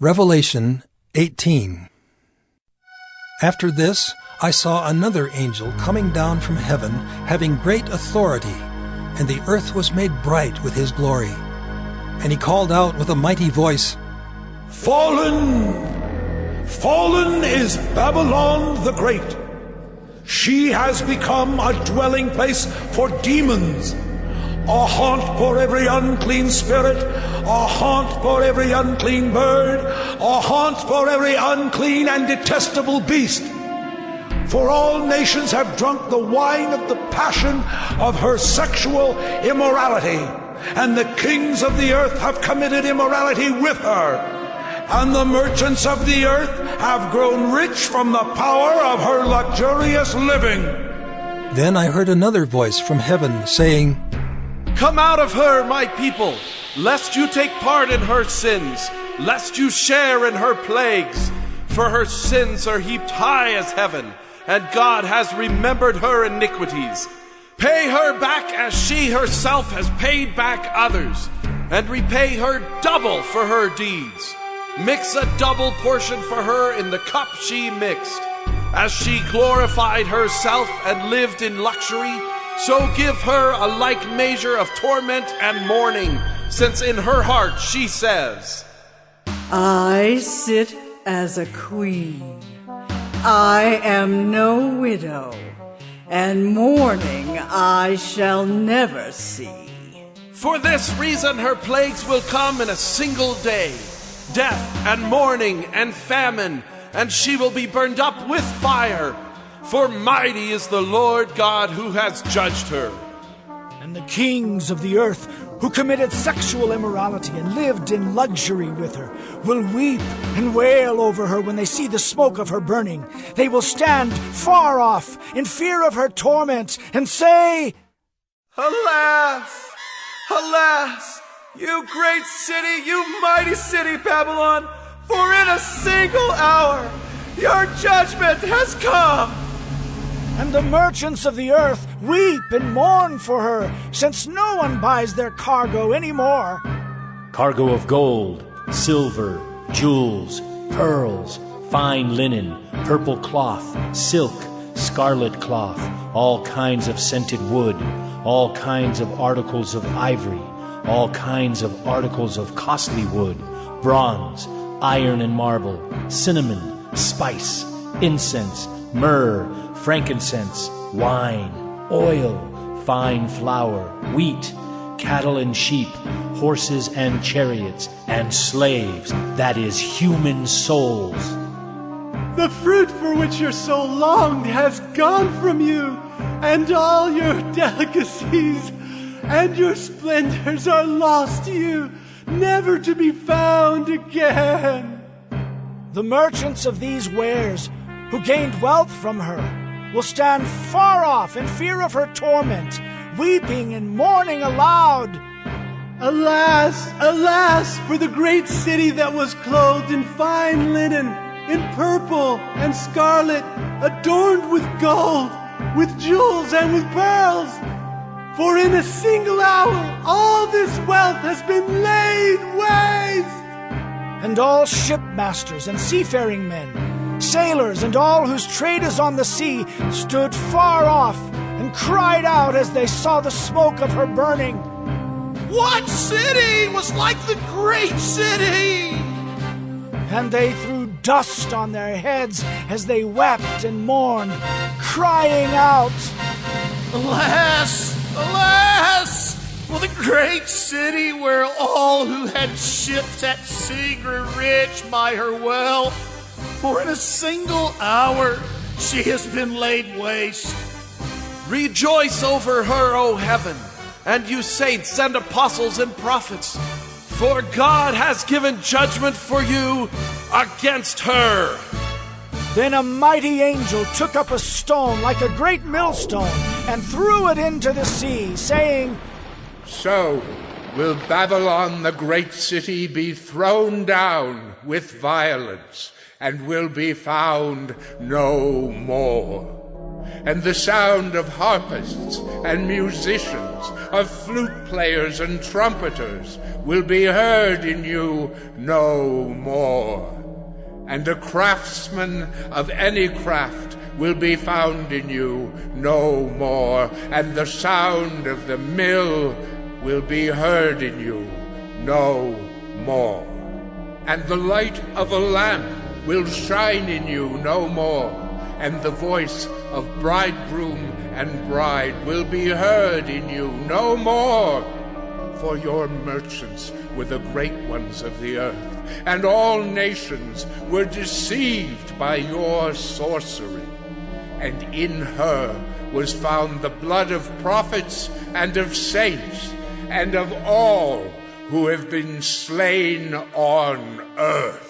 Revelation 18. After this, I saw another angel coming down from heaven, having great authority, and the earth was made bright with his glory. And he called out with a mighty voice, Fallen! Fallen is Babylon the Great. She has become a dwelling place for demons, a haunt for every unclean spirit, a haunt for every unclean bird, a haunt for every unclean and detestable beast. For all nations have drunk the wine of the passion of her sexual immorality, and the kings of the earth have committed immorality with her, and the merchants of the earth have grown rich from the power of her luxurious living. Then I heard another voice from heaven saying, Come out of her, my people, lest you take part in her sins, lest you share in her plagues. For her sins are heaped high as heaven, and God has remembered her iniquities. Pay her back as she herself has paid back others, and repay her double for her deeds. Mix a double portion for her in the cup she mixed. As she glorified herself and lived in luxury, so give her a like measure of torment and mourning, since in her heart she says, I sit as a queen. I am no widow, and mourning I shall never see. For this reason her plagues will come in a single day, death and mourning and famine, and she will be burned up with fire. For mighty is the Lord God who has judged her. And the kings of the earth who committed sexual immorality and lived in luxury with her will weep and wail over her when they see the smoke of her burning. They will stand far off in fear of her torment and say, Alas! Alas! You great city, you mighty city, Babylon! For in a single hour your judgment has come! And the merchants of the earth weep and mourn for her, since no one buys their cargo anymore. Cargo of gold, silver, jewels, pearls, fine linen, purple cloth, silk, scarlet cloth, all kinds of scented wood, all kinds of articles of ivory, all kinds of articles of costly wood, bronze, iron and marble, cinnamon, spice, incense, myrrh, frankincense, wine, oil, fine flour, wheat, cattle and sheep, horses and chariots, and slaves, that is, human souls. The fruit for which your soul longed has gone from you, and all your delicacies and your splendors are lost to you, never to be found again. The merchants of these wares, who gained wealth from her, will stand far off in fear of her torment, weeping and mourning aloud. Alas, alas, for the great city that was clothed in fine linen, in purple and scarlet, adorned with gold, with jewels and with pearls. For in a single hour all this wealth has been laid waste. And all shipmasters and seafaring men, sailors and all whose trade is on the sea, stood far off and cried out as they saw the smoke of her burning. What city was like the great city? And they threw dust on their heads as they wept and mourned, crying out, Alas, alas, for the great city where all who had ships at sea grew rich by her wealth. For in a single hour she has been laid waste. Rejoice over her, O heaven, and you saints and apostles and prophets, for God has given judgment for you against her. Then a mighty angel took up a stone like a great millstone and threw it into the sea, saying, So will Babylon the great city be thrown down with violence, and will be found no more. and the sound of harpists and musicians, of flute players and trumpeters will be heard in you no more. And a craftsman of any craft will be found in you no more, and the sound of the mill will be heard in you no more. And the light of a lamp will shine in you no more, and the voice of bridegroom and bride will be heard in you no more. For your merchants were the great ones of the earth, and all nations were deceived by your sorcery. And in her was found the blood of prophets and of saints, and of all who have been slain on earth.